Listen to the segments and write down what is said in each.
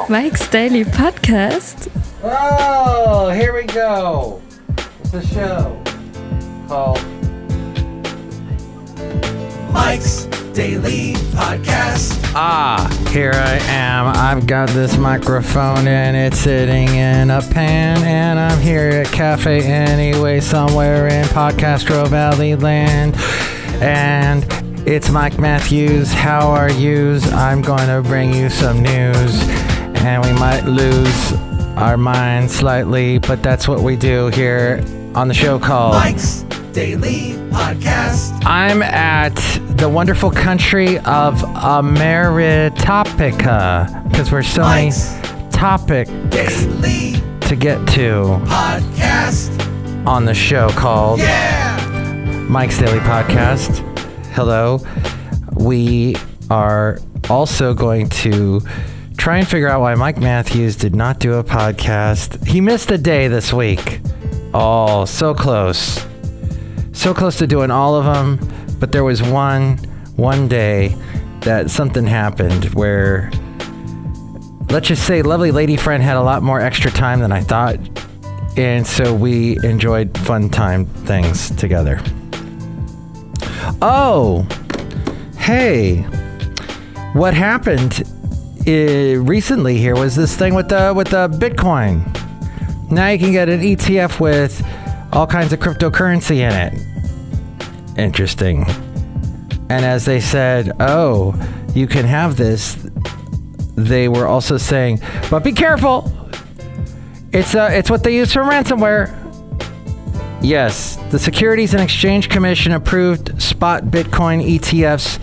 Mike's Daily Podcast. Oh, here we go. It's a show called Mike's Daily Podcast. Here I am. I've got this microphone and it's sitting in a pan, and I'm here at Café Anyway, somewhere in Podcastro Valley land. And it's Mike Matthews. How are yous? I'm going to bring you some news, and we might lose our minds slightly, but that's what we do here on the show called Mike's Daily Podcast. I'm at the wonderful country of Ameritopica, because we're so many topics Daily to get to Podcast on the show called Mike's Daily Podcast. Hello. We are also going to try and figure out why Mike Matthews did not do a podcast. He missed a day this week. Oh, so close. So close to doing all of them, but there was one day that something happened where, let's just say, lovely lady friend had a lot more extra time than I thought, and so we enjoyed fun time things together. Oh, hey, what happened recently here was this thing with the Bitcoin. Now you can get an ETF with all kinds of cryptocurrency in it. Interesting. And as they said, oh, you can have this, they were also saying, but be careful. It's what they use for ransomware. Yes, the Securities and Exchange Commission approved spot Bitcoin ETFs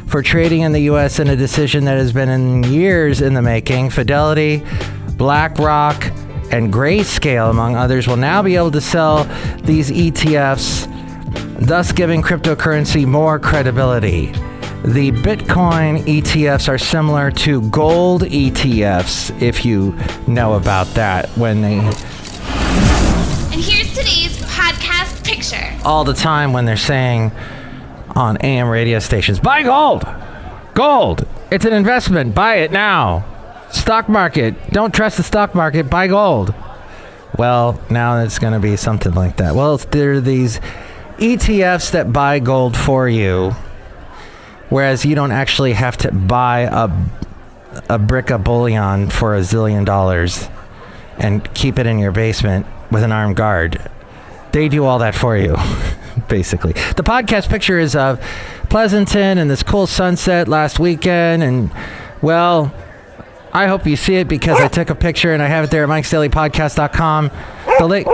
for trading in the U.S. in a decision that has been in years in the making. Fidelity, BlackRock, and Grayscale, among others, will now be able to sell these ETFs, thus giving cryptocurrency more credibility. The Bitcoin ETFs are similar to gold ETFs, if you know about that. And here's today's podcast picture. All the time when they're saying on AM radio stations, buy gold! Gold! It's an investment. Buy it now. Stock market. Don't trust the stock market. Buy gold. Well, now it's going to be something like that. Well, there are these ETFs that buy gold for you, whereas you don't actually have to buy a brick of bullion for $1 zillion and keep it in your basement with an armed guard. They do all that for you, basically. The podcast picture is of Pleasanton and this cool sunset last weekend, and, well, I hope you see it because I took a picture and I have it there at mikesdailypodcast.com. The late,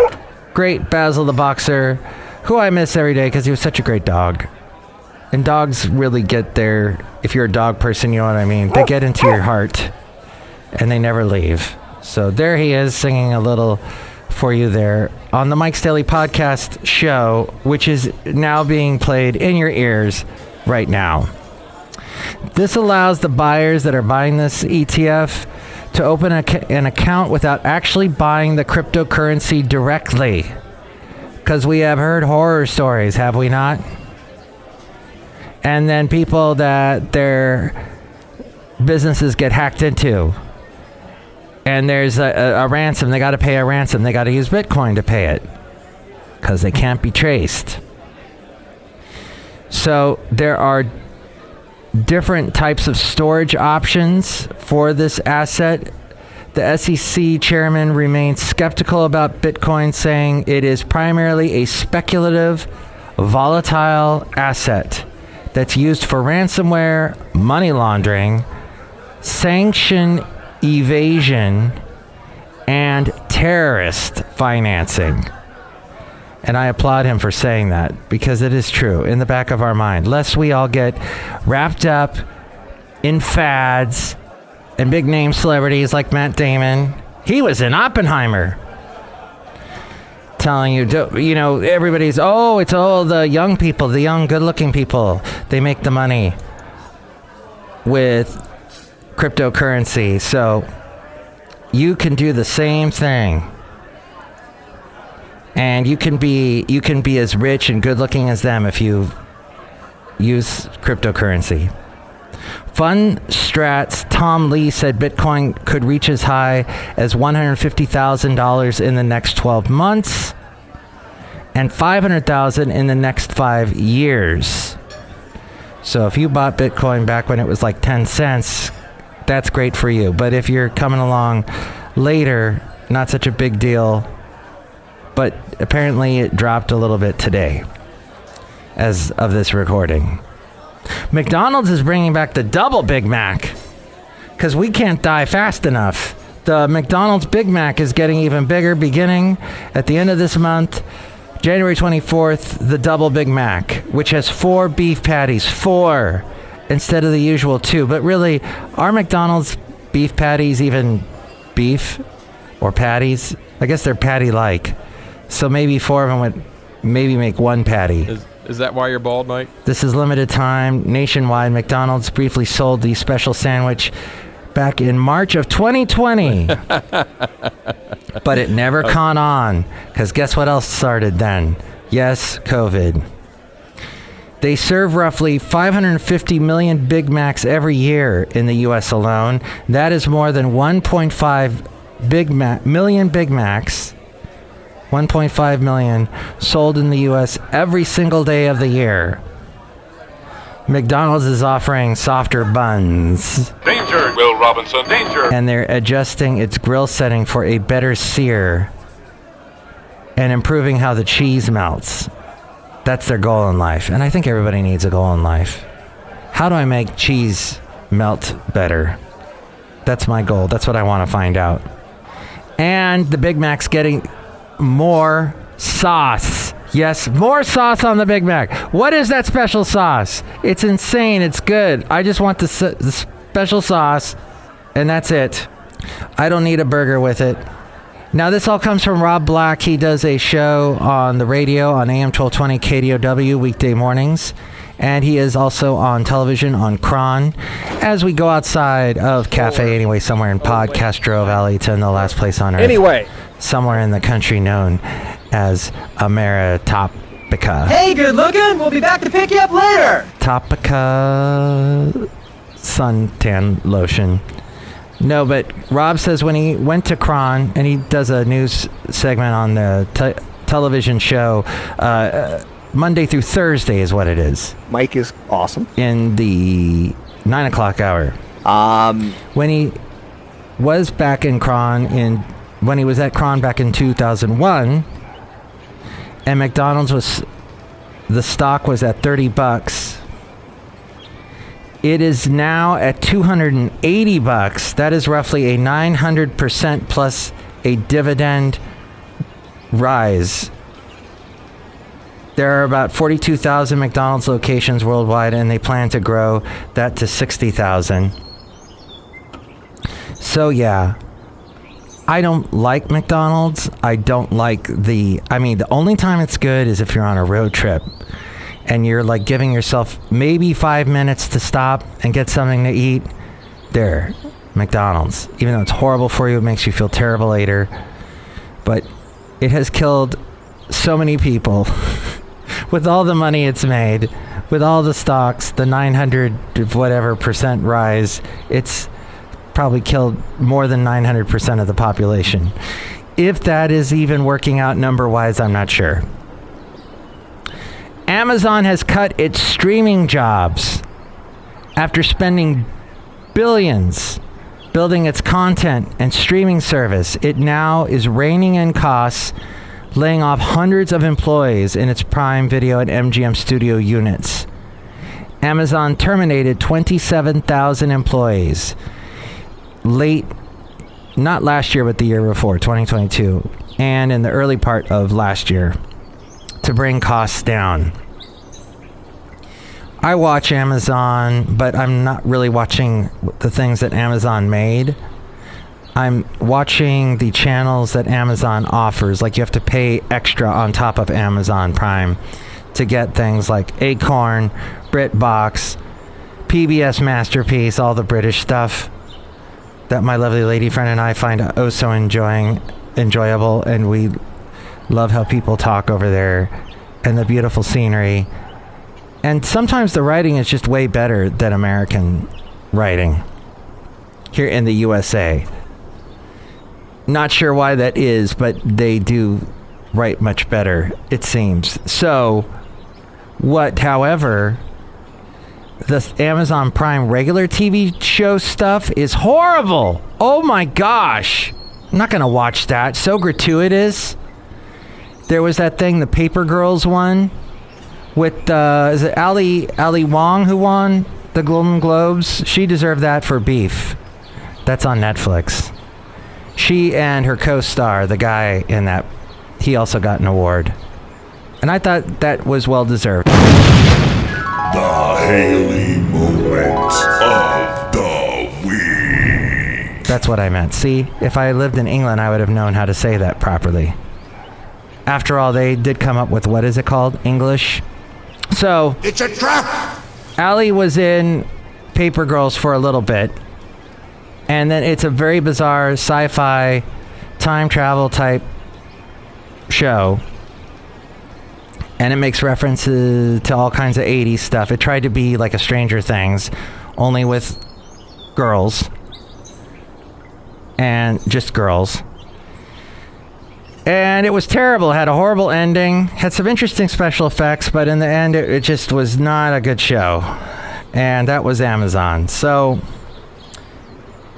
great Basil the Boxer, who I miss every day because he was such a great dog. And dogs really get there. If you're a dog person, you know what I mean. They get into your heart and they never leave. So there he is singing a little for you there on the Mike's Daily Podcast show, which is now being played in your ears right now. This allows the buyers that are buying this ETF to open an account without actually buying the cryptocurrency directly. Because we have heard horror stories, have we not? And then people that their businesses get hacked into. And there's a ransom. They got to pay a ransom. They got to use Bitcoin to pay it. Because they can't be traced. So there are different types of storage options for this asset. The SEC chairman remains skeptical about Bitcoin, saying it is primarily a speculative, volatile asset that's used for ransomware, money laundering, sanction evasion, and terrorist financing. And I applaud him for saying that, because it is true in the back of our mind, lest we all get wrapped up in fads and big name celebrities like Matt Damon. He was in Oppenheimer. Telling you, everybody's, it's all the young people, the young good looking people. They make the money with cryptocurrency. So you can do the same thing. And you can be as rich and good looking as them if you use cryptocurrency. Fundstrat's Tom Lee said Bitcoin could reach as high as $150,000 in the next 12 months and $500,000 in the next 5 years. So if you bought Bitcoin back when it was like 10 cents, that's great for you. But if you're coming along later, not such a big deal. But apparently it dropped a little bit today as of this recording. McDonald's is bringing back the double Big Mac because we can't die fast enough. The McDonald's Big Mac is getting even bigger beginning at the end of this month. January 24th, the double Big Mac, which has 4 beef patties, 4 instead of the usual 2. But really, are McDonald's beef patties even beef or patties? I guess they're patty-like. So maybe 4 of them would maybe make 1 patty. Is that why you're bald, Mike? This is limited time. Nationwide, McDonald's briefly sold the special sandwich back in March of 2020. But it never caught on, because guess what else started then? Yes, COVID. They serve roughly 550 million Big Macs every year in the U.S. alone. That is more than 1.5 million Big Macs. 1.5 million sold in the U.S. every single day of the year. McDonald's is offering softer buns. Danger, Will Robinson, danger. And they're adjusting its grill setting for a better sear and improving how the cheese melts. That's their goal in life. And I think everybody needs a goal in life. How do I make cheese melt better? That's my goal. That's what I want to find out. And the Big Mac's getting more sauce. Yes, more sauce on the Big Mac. What is that special sauce? It's insane. It's good. I just want the special sauce, and that's it. I don't need a burger with it. Now, this all comes from Rob Black. He does a show on the radio on AM 1220 KDOW weekday mornings, and he is also on television on Kron. As we go outside of Café Anyway, somewhere in Podcastro Valley, to the last place on earth. Anyway. Somewhere in the country known as Ameritopica. Hey, good looking. We'll be back to pick you up later. Topica suntan lotion. No, but Rob says when he went to Kron, and he does a news segment on the television show, Monday through Thursday is what it is. Mike is awesome. In the 9 o'clock hour. When he was back in Kron when he was at Kron back in 2001, and McDonald's the stock was at $30. It is now at $280. That is roughly a 900% plus a dividend rise. There are about 42,000 McDonald's locations worldwide, and they plan to grow that to 60,000. So yeah, I don't like McDonald's. I don't like the only time it's good is if you're on a road trip and you're like giving yourself maybe 5 minutes to stop and get something to eat. There, McDonald's. Even though it's horrible for you, it makes you feel terrible later. But it has killed so many people with all the money it's made, with all the stocks, the 900% rise. It's probably killed more than 900% of the population. If that is even working out number-wise, I'm not sure. Amazon has cut its streaming jobs after spending billions building its content and streaming service. It now is reining in costs, laying off hundreds of employees in its Prime Video and MGM Studio units. Amazon terminated 27,000 employees not last year, but the year before, 2022, and in the early part of last year to bring costs down. I watch Amazon, but I'm not really watching the things that Amazon made. I'm watching the channels that Amazon offers. Like, you have to pay extra on top of Amazon Prime to get things like Acorn, BritBox, PBS Masterpiece, all the British stuff that my lovely lady friend and I find oh so enjoyable, and we love how people talk over there and the beautiful scenery And sometimes the writing is just way better than American writing here in the USA. Not sure why that is, but they do write much better, it seems. So, however, the Amazon Prime regular TV show stuff is horrible. Oh my gosh. I'm not going to watch that. So gratuitous. There was that thing, the Paper Girls one, with, is it Ali Wong who won the Golden Globes? She deserved that for Beef. That's on Netflix. She and her co-star, the guy in that, he also got an award. And I thought that was well deserved. The Haley moment of the week. That's what I meant. See, if I lived in England, I would have known how to say that properly. After all, they did come up with, what is it called? English. So, It's a trap! Allie was in Paper Girls for a little bit. And then it's a very bizarre sci-fi time travel type show. And it makes references to all kinds of 80s stuff. It tried to be like a Stranger Things, only with girls. And just girls. And it was terrible. It had a horrible ending. Had some interesting special effects, but in the end, it just was not a good show. And that was Amazon. So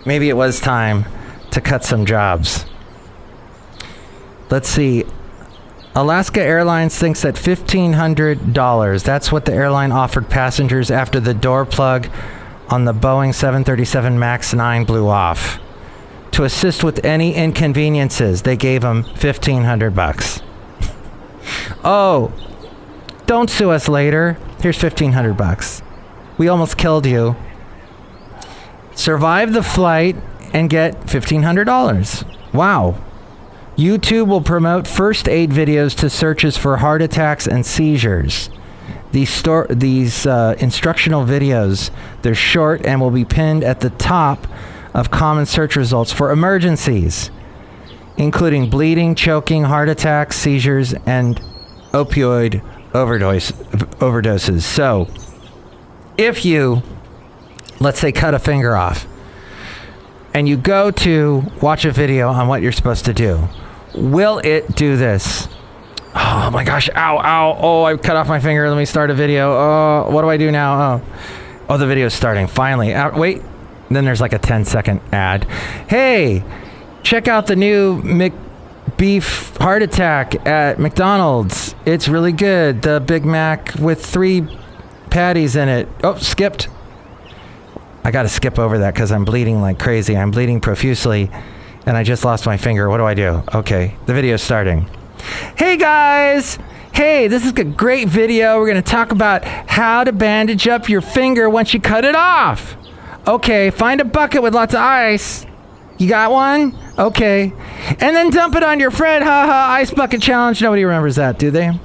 maybe it was time to cut some jobs. Let's see. Alaska Airlines thinks that $1,500, that's what the airline offered passengers after the door plug on the Boeing 737 MAX 9 blew off. To assist with any inconveniences, they gave them $1,500. Oh, don't sue us later. Here's $1,500. We almost killed you. Survive the flight and get $1,500. Wow. YouTube will promote first aid videos to searches for heart attacks and seizures. These instructional videos, they're short and will be pinned at the top of common search results for emergencies, including bleeding, choking, heart attacks, seizures, and opioid overdoses. So, if you, let's say, cut a finger off, and you go to watch a video on what you're supposed to do, will it do this? Oh my gosh, ow, oh, I cut off my finger, let me start a video. Oh, what do I do now? Oh, the video's starting, finally. Wait, then there's like a 10-second ad. Hey, check out the new McBeef heart attack at McDonald's. It's really good. The Big Mac with 3 patties in it. Oh, skipped. I gotta skip over that because I'm bleeding like crazy. I'm bleeding profusely and I just lost my finger. What do I do? Okay, the video's starting. Hey guys! Hey, this is a great video. We're gonna talk about how to bandage up your finger once you cut it off. Okay, find a bucket with lots of ice. You got one? Okay. And then dump it on your friend. Ice bucket challenge. Nobody remembers that, do they?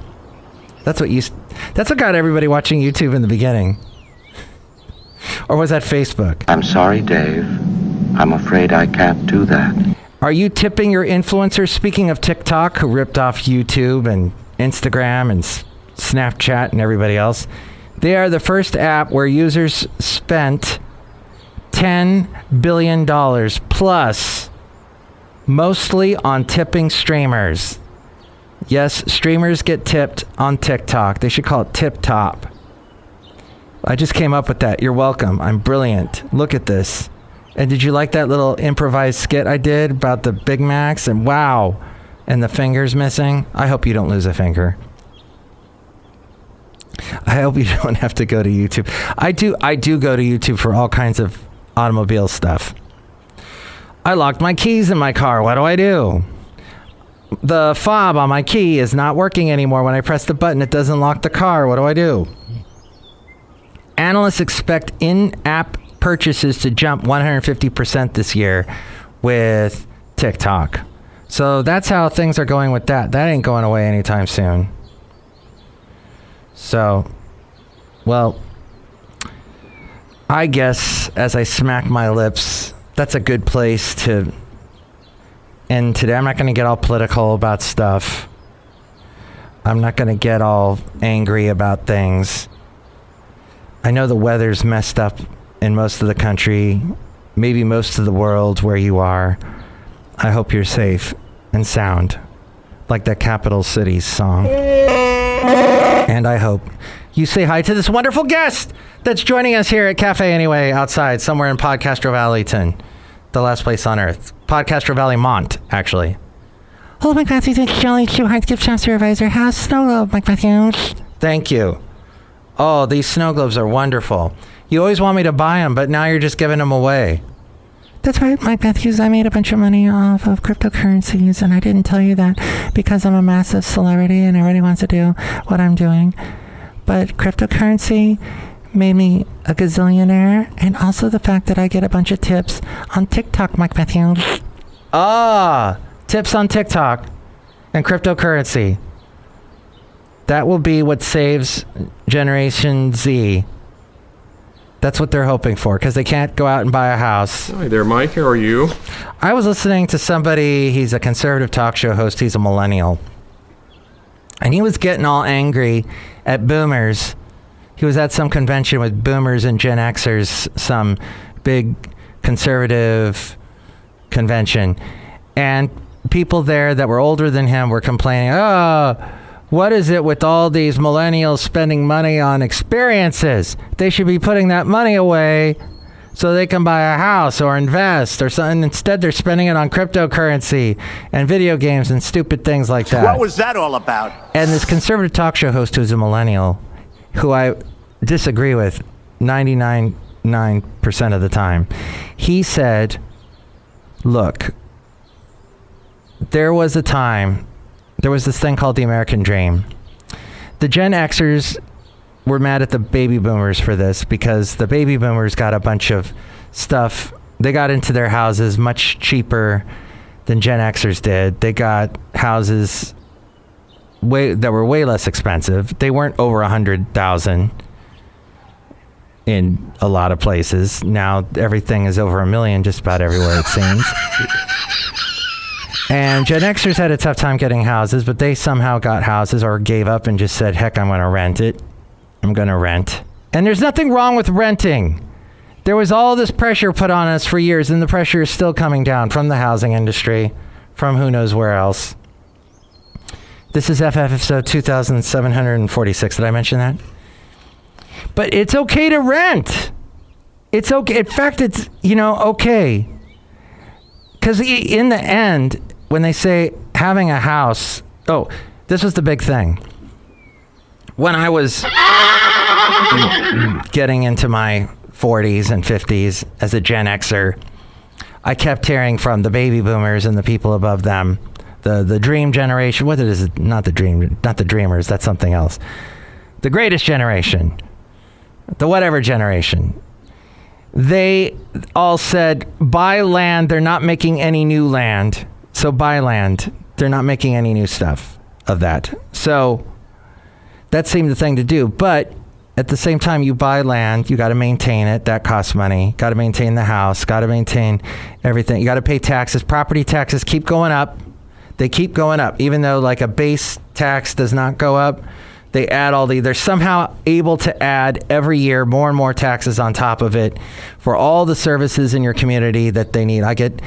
That's what got everybody watching YouTube in the beginning. Or was that Facebook? I'm sorry, Dave. I'm afraid I can't do that. Are you tipping your influencers? Speaking of TikTok, who ripped off YouTube and Instagram and Snapchat and everybody else, they are the first app where users spent $10 billion plus, mostly on tipping streamers. Yes, streamers get tipped on TikTok. They should call it Tip Top. I just came up with that. You're welcome. I'm brilliant. Look at this. And did you like that little improvised skit I did about the Big Macs? And wow, and the finger's missing. I hope you don't lose a finger. I hope you don't have to go to YouTube. I do go to YouTube for all kinds of automobile stuff. I locked my keys in my car. What do I do? The fob on my key is not working anymore. When I press the button, it doesn't lock the car. What do I do? Analysts expect in-app purchases to jump 150% this year with TikTok. So that's how things are going with that. That ain't going away anytime soon. So, well, I guess as I smack my lips, that's a good place to end today. I'm not going to get all political about stuff. I'm not going to get all angry about things. I know the weather's messed up in most of the country, maybe most of the world where you are. I hope you're safe and sound, like that Capital Cities song. And I hope you say hi to this wonderful guest that's joining us here at Café Anyway, outside, somewhere in Podcastro Valleyton, the last place on earth. Podcastro Valley Mont, actually. Hello, Mike Matthews. It's Chely Shoehart, gift shop supervisor. How's snow globe, Mike Matthews? Thank you. Oh, these snow globes are wonderful. You always want me to buy them, but now you're just giving them away. That's right, Mike Matthews. I made a bunch of money off of cryptocurrencies, and I didn't tell you that because I'm a massive celebrity and everybody wants to do what I'm doing. But cryptocurrency made me a gazillionaire, and also the fact that I get a bunch of tips on TikTok, Mike Matthews. Ah, tips on TikTok and cryptocurrency. That will be what saves Generation Z. That's what they're hoping for, because they can't go out and buy a house. Hi there, Mike. How are you? I was listening to somebody, he's a conservative talk show host, he's a millennial. And he was getting all angry at boomers. He was at some convention with boomers and Gen Xers, some big conservative convention. And people there that were older than him were complaining, what is it with all these millennials spending money on experiences? They should be putting that money away so they can buy a house or invest or something. Instead, they're spending it on cryptocurrency and video games and stupid things like that. What was that all about? And this conservative talk show host who's a millennial, who I disagree with 99% of the time, he said, look, there was a time, there was this thing called the American Dream. The Gen Xers were mad at the baby boomers for this because the baby boomers got a bunch of stuff. They got into their houses much cheaper than Gen Xers did. They got houses that were way less expensive. They weren't over $100,000 in a lot of places. Now everything is over $1 million just about everywhere, it seems. And Gen Xers had a tough time getting houses, but they somehow got houses or gave up and just said, heck, I'm going to rent it. I'm going to rent. And there's nothing wrong with renting. There was all this pressure put on us for years, and the pressure is still coming down from the housing industry, from who knows where else. This is FF episode 2746. Did I mention that? But it's okay to rent. It's okay. In fact, it's, okay. Because in the end, when they say having a house, this was the big thing. When I was getting into my 40s and 50s as a Gen Xer, I kept hearing from the baby boomers and the people above them, the dream generation. What is it? Not the dreamers. That's something else. The greatest generation, the whatever generation. They all said, buy land. They're not making any new land. So buy land. They're not making any new stuff of that. So that seemed the thing to do. But at the same time, you buy land. You got to maintain it. That costs money. Got to maintain the house. Got to maintain everything. You got to pay taxes. Property taxes keep going up. They keep going up. Even though like a base tax does not go up, they add they're somehow able to add every year more and more taxes on top of it for all the services in your community that they need. I get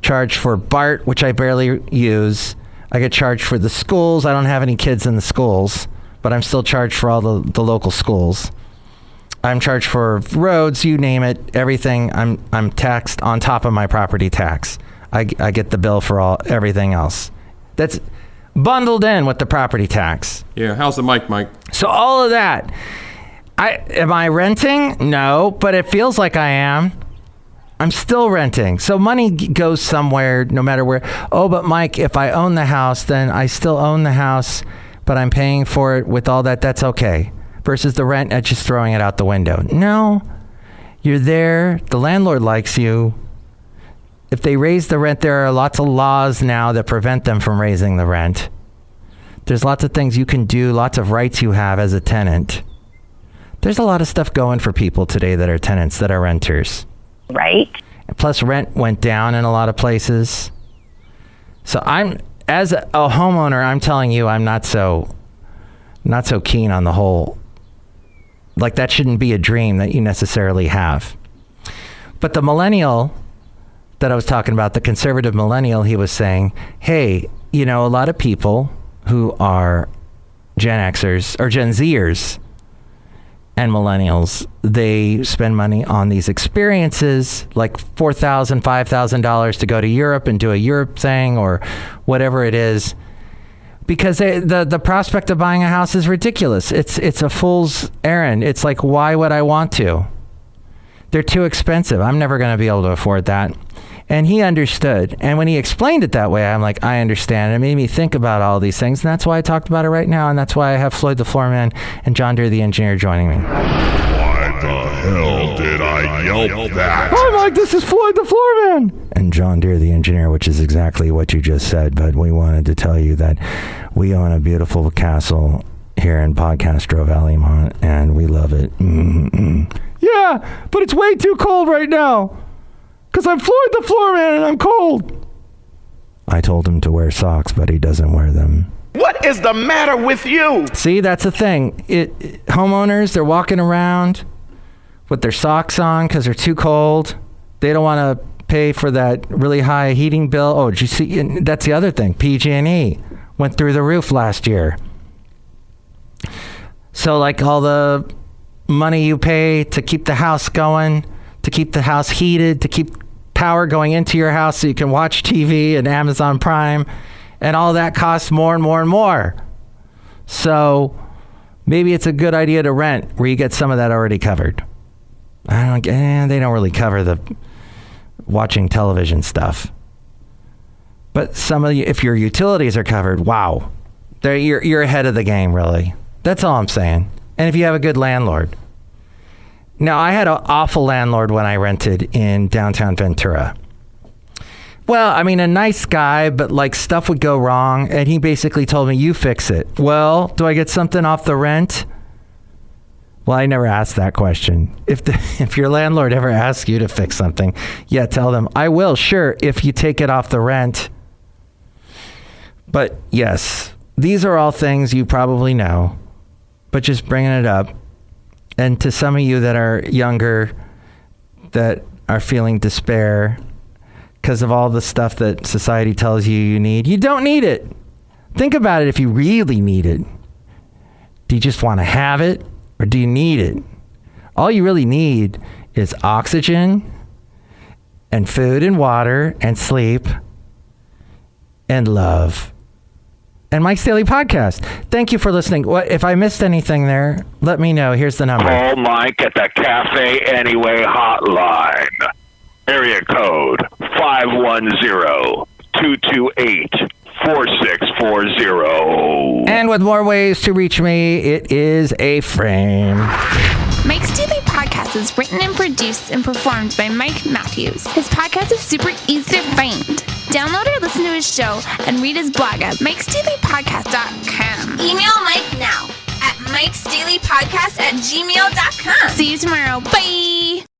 charged for BART, which I barely use. I get charged for the schools. I don't have any kids in the schools, but I'm still charged for all the local schools. I'm charged for roads, you name it, everything. I'm taxed on top of my property tax. I get the bill for everything else. That's bundled in with the property tax. Yeah, how's the mic, Mike? So all of that. Am I renting? No, but it feels like I am. I'm still renting. So money goes somewhere no matter where. Oh, but Mike, if I own the house, then I still own the house, but I'm paying for it with all that. That's okay. Versus the rent and just throwing it out the window. No, you're there. The landlord likes you. If they raise the rent, there are lots of laws now that prevent them from raising the rent. There's lots of things you can do, lots of rights you have as a tenant. There's a lot of stuff going for people today that are tenants, that are renters. Right. And plus, rent went down in a lot of places. So as a homeowner, I'm telling you, I'm not so keen on the whole Like, that shouldn't be a dream that you necessarily have. But the millennial that I was talking about, the conservative millennial, he was saying, hey, you know, a lot of people who are Gen Xers or Gen Zers and millennials, they spend money on these experiences, like $4,000, $5,000 to go to Europe and do a Europe thing or whatever it is, because the prospect of buying a house is ridiculous. It's a fool's errand. It's like, why would I want to? They're too expensive. I'm never going to be able to afford that. And he understood. And when he explained it that way, I'm like, I understand. It made me think about all these things. And that's why I talked about it right now. And that's why I have Floyd the Floorman and John Deere the engineer joining me. Why the hell did I yelp that? Hi, Mike. This is Floyd the Floorman. And John Deere the engineer, which is exactly what you just said. But we wanted to tell you that we own a beautiful castle here in Podcastro Valley, and we love it. Mm-mm. Yeah, but it's way too cold right now. Because I'm Floyd the Floorman and I'm cold. I told him to wear socks, but he doesn't wear them. What is the matter with you? See, that's the thing. Homeowners, they're walking around with their socks on because they're too cold. They don't want to pay for that really high heating bill. Oh, did you see? That's the other thing. PG&E went through the roof last year. So, like, all the money you pay to keep the house going, to keep the house heated, to keep power going into your house so you can watch TV and Amazon Prime, and all that costs more and more and more. So maybe it's a good idea to rent where you get some of that already covered. They don't really cover the watching television stuff. But some of you, if your utilities are covered, wow, you're ahead of the game, really. That's all I'm saying. And if you have a good landlord. Now, I had an awful landlord when I rented in downtown Ventura. Well, I mean, a nice guy, but like stuff would go wrong, and he basically told me, you fix it. Well, do I get something off the rent? Well, I never asked that question. If your landlord ever asks you to fix something, yeah, tell them, I will, sure, if you take it off the rent. But yes, these are all things you probably know, but just bringing it up. And to some of you that are younger, that are feeling despair because of all the stuff that society tells you need, you don't need it. Think about it if you really need it. Do you just want to have it, or do you need it? All you really need is oxygen and food and water and sleep and love. And Mike's Daily Podcast. Thank you for listening. If I missed anything there, let me know. Here's the number. Call Mike at the Café Anyway hotline. Area code 510-228-4640. And with more ways to reach me, it is a frame. Mike's Daily Podcast is written and produced and performed by Mike Matthews. His podcast is super easy to find. Download or listen to his show and read his blog at mikesdailypodcast.com. Email Mike now at mikesdailypodcast@gmail.com. See you tomorrow. Bye!